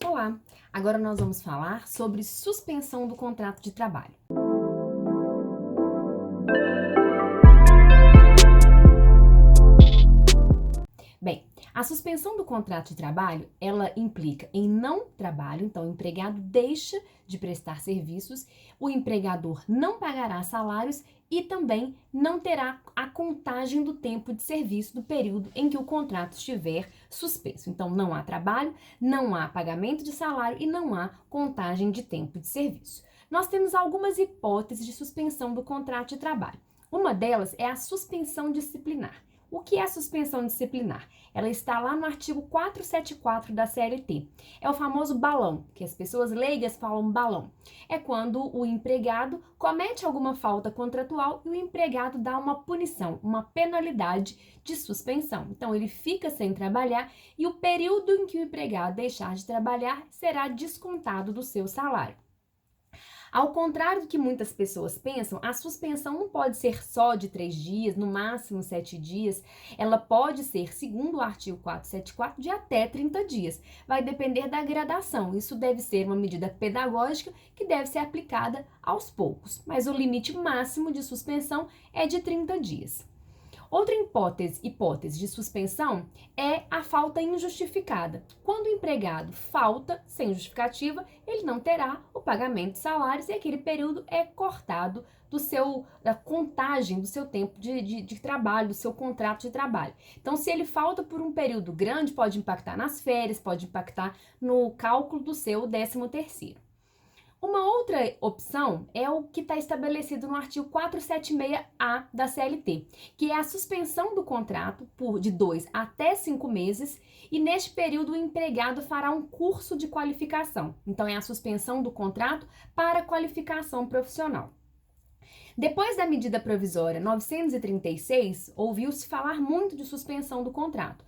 Olá! Agora nós vamos falar sobre suspensão do contrato de trabalho. Bem, a suspensão do contrato de trabalho, ela implica em não trabalho, então o empregado deixa de prestar serviços, o empregador não pagará salários e também não terá a contagem do tempo de serviço do período em que o contrato estiver suspenso. Então não há trabalho, não há pagamento de salário e não há contagem de tempo de serviço. Nós temos algumas hipóteses de suspensão do contrato de trabalho. Uma delas é a suspensão disciplinar. O que é a suspensão disciplinar? Ela está lá no artigo 474 da CLT. É o famoso balão, que as pessoas leigas falam balão. É quando o empregado comete alguma falta contratual e o empregado dá uma punição, uma penalidade de suspensão. Então, ele fica sem trabalhar e o período em que o empregado deixar de trabalhar será descontado do seu salário. Ao contrário do que muitas pessoas pensam, a suspensão não pode ser só de 3 dias, no máximo 7 dias. Ela pode ser, segundo o artigo 474, de até 30 dias. Vai depender da gradação. Isso deve ser uma medida pedagógica que deve ser aplicada aos poucos. Mas o limite máximo de suspensão é de 30 dias. Outra hipótese de suspensão é a falta injustificada. Quando o empregado falta sem justificativa, ele não terá o pagamento de salários e aquele período é cortado da contagem do seu tempo de trabalho, do seu contrato de trabalho. Então, se ele falta por um período grande, pode impactar nas férias, pode impactar no cálculo do seu 13º. Uma outra opção é o que está estabelecido no artigo 476A da CLT, que é a suspensão do contrato de 2 até 5 meses e neste período o empregado fará um curso de qualificação. Então, é a suspensão do contrato para qualificação profissional. Depois da medida provisória 936, ouviu-se falar muito de suspensão do contrato.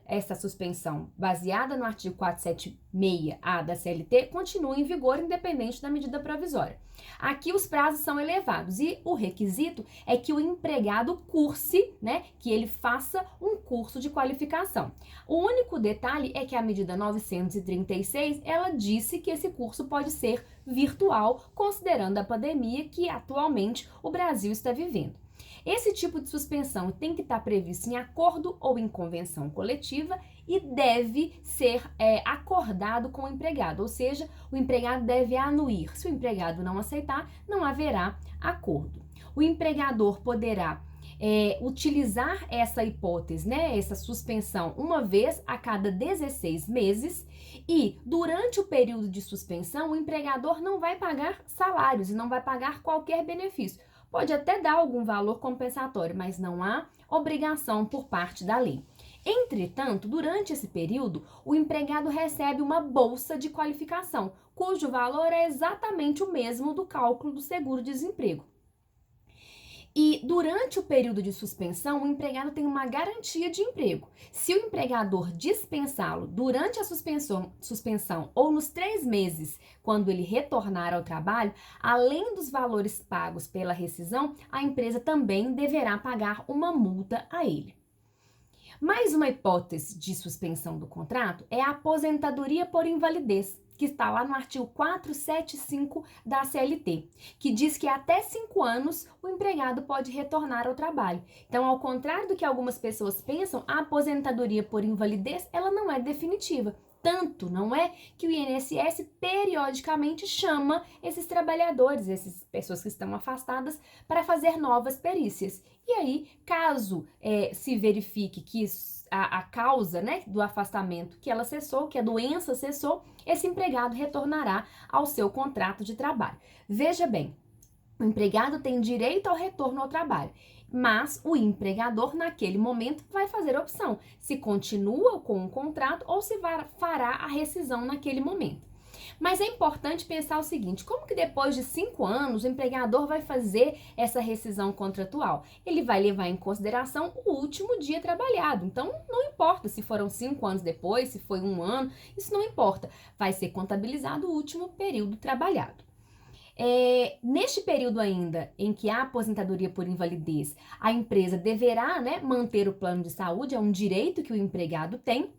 Essa suspensão, baseada no artigo 476-A da CLT, continua em vigor independente da medida provisória. Aqui os prazos são elevados e o requisito é que o empregado curse, que ele faça um curso de qualificação. O único detalhe é que a medida 936, ela disse que esse curso pode ser virtual, considerando a pandemia que atualmente o Brasil está vivendo. Esse tipo de suspensão tem que estar previsto em acordo ou em convenção coletiva e deve ser acordado com o empregado, ou seja, o empregado deve anuir. Se o empregado não aceitar, não haverá acordo. O empregador poderá utilizar essa hipótese, essa suspensão, uma vez a cada 16 meses e durante o período de suspensão o empregador não vai pagar salários e não vai pagar qualquer benefício. Pode até dar algum valor compensatório, mas não há obrigação por parte da lei. Entretanto, durante esse período, o empregado recebe uma bolsa de qualificação, cujo valor é exatamente o mesmo do cálculo do seguro-desemprego. E durante o período de suspensão, o empregado tem uma garantia de emprego. Se o empregador dispensá-lo durante a suspensão ou nos 3 meses, quando ele retornar ao trabalho, além dos valores pagos pela rescisão, a empresa também deverá pagar uma multa a ele. Mais uma hipótese de suspensão do contrato é a aposentadoria por invalidez, que está lá no artigo 475 da CLT, que diz que até 5 anos o empregado pode retornar ao trabalho. Então, ao contrário do que algumas pessoas pensam, a aposentadoria por invalidez, ela não é definitiva. Tanto não é que o INSS periodicamente chama esses trabalhadores, essas pessoas que estão afastadas, para fazer novas perícias. E aí, caso se verifique que a causa do afastamento que ela cessou, que a doença cessou, esse empregado retornará ao seu contrato de trabalho. Veja bem, o empregado tem direito ao retorno ao trabalho, mas o empregador, naquele momento, vai fazer a opção se continua com o contrato ou se fará a rescisão naquele momento. Mas é importante pensar o seguinte: como que depois de 5 anos o empregador vai fazer essa rescisão contratual? Ele vai levar em consideração o último dia trabalhado. Então, não importa se foram 5 anos depois, se foi 1 ano, isso não importa. Vai ser contabilizado o último período trabalhado. Neste período ainda em que há aposentadoria por invalidez, a empresa deverá manter o plano de saúde, é um direito que o empregado tem.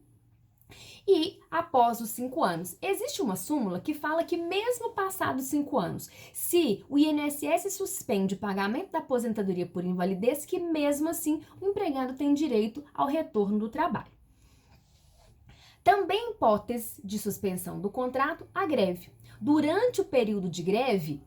E após os 5 anos, existe uma súmula que fala que mesmo passados 5 anos, se o INSS suspende o pagamento da aposentadoria por invalidez, que mesmo assim o empregado tem direito ao retorno do trabalho. Também em hipótese de suspensão do contrato, a greve. Durante o período de greve,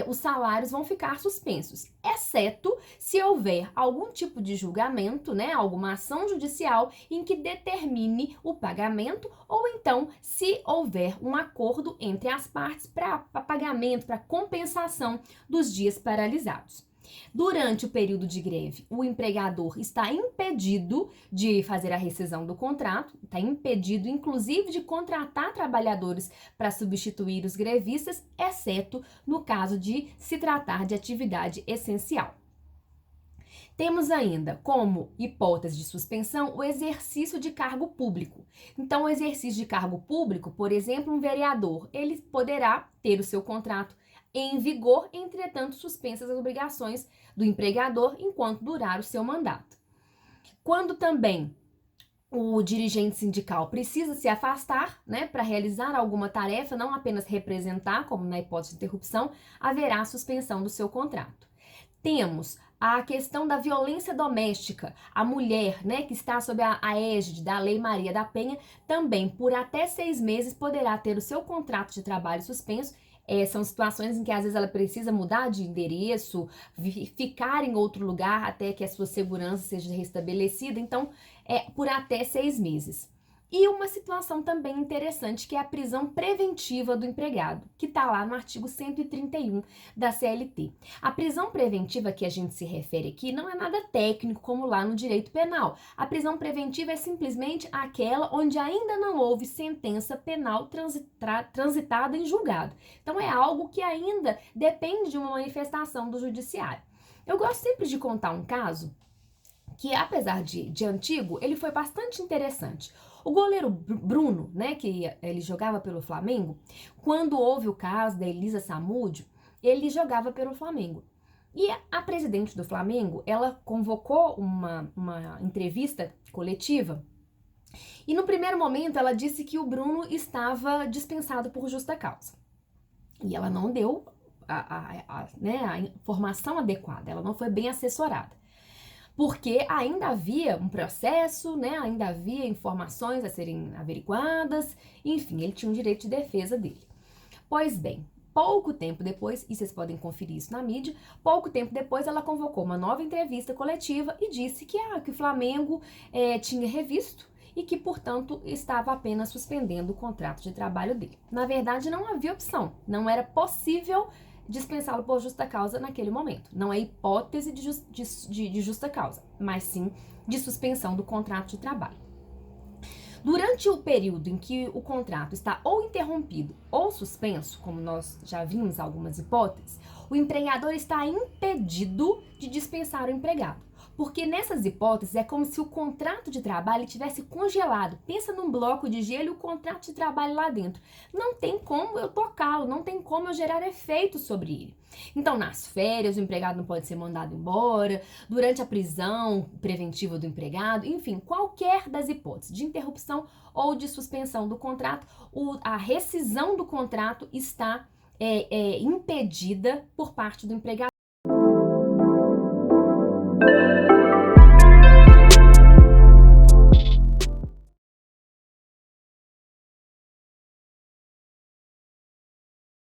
os salários vão ficar suspensos, exceto se houver algum tipo de julgamento, alguma ação judicial em que determine o pagamento, ou então se houver um acordo entre as partes para pagamento, para compensação dos dias paralisados. Durante o período de greve, o empregador está impedido de fazer a rescisão do contrato, está impedido, inclusive, de contratar trabalhadores para substituir os grevistas, exceto no caso de se tratar de atividade essencial. Temos ainda como hipótese de suspensão o exercício de cargo público. Então, o exercício de cargo público, por exemplo, um vereador, ele poderá ter o seu contrato em vigor, entretanto, suspensas as obrigações do empregador enquanto durar o seu mandato. Quando também o dirigente sindical precisa se afastar, para realizar alguma tarefa, não apenas representar, como na hipótese de interrupção, haverá suspensão do seu contrato. Temos a questão da violência doméstica. A mulher, que está sob a égide da Lei Maria da Penha, também por até 6 meses poderá ter o seu contrato de trabalho suspenso. São situações em que às vezes ela precisa mudar de endereço, ficar em outro lugar até que a sua segurança seja restabelecida. Então, por até 6 meses. E uma situação também interessante, que é a prisão preventiva do empregado, que está lá no artigo 131 da CLT. A prisão preventiva que a gente se refere aqui não é nada técnico como lá no direito penal. A prisão preventiva é simplesmente aquela onde ainda não houve sentença penal transitada em julgado. Então é algo que ainda depende de uma manifestação do judiciário. Eu gosto sempre de contar um caso que, apesar de antigo, ele foi bastante interessante. O goleiro Bruno, que ele jogava pelo Flamengo, quando houve o caso da Elisa Samúdio, ele jogava pelo Flamengo. E a presidente do Flamengo, ela convocou uma entrevista coletiva e no primeiro momento ela disse que o Bruno estava dispensado por justa causa. E ela não deu a informação adequada, ela não foi bem assessorada. Porque ainda havia um processo, ainda havia informações a serem averiguadas, enfim, ele tinha um direito de defesa dele. Pois bem, pouco tempo depois, e vocês podem conferir isso na mídia, pouco tempo depois ela convocou uma nova entrevista coletiva e disse que o Flamengo tinha revisto e que, portanto, estava apenas suspendendo o contrato de trabalho dele. Na verdade, não havia opção, não era possível dispensá-lo por justa causa naquele momento. Não é hipótese de justa causa, mas sim de suspensão do contrato de trabalho. Durante o período em que o contrato está ou interrompido ou suspenso, como nós já vimos algumas hipóteses, o empregador está impedido de dispensar o empregado. Porque nessas hipóteses é como se o contrato de trabalho tivesse congelado. Pensa num bloco de gelo e o contrato de trabalho lá dentro. Não tem como eu tocá-lo, não tem como eu gerar efeito sobre ele. Então, nas férias, o empregado não pode ser mandado embora, durante a prisão preventiva do empregado, enfim, qualquer das hipóteses de interrupção ou de suspensão do contrato, a rescisão do contrato está impedida por parte do empregador.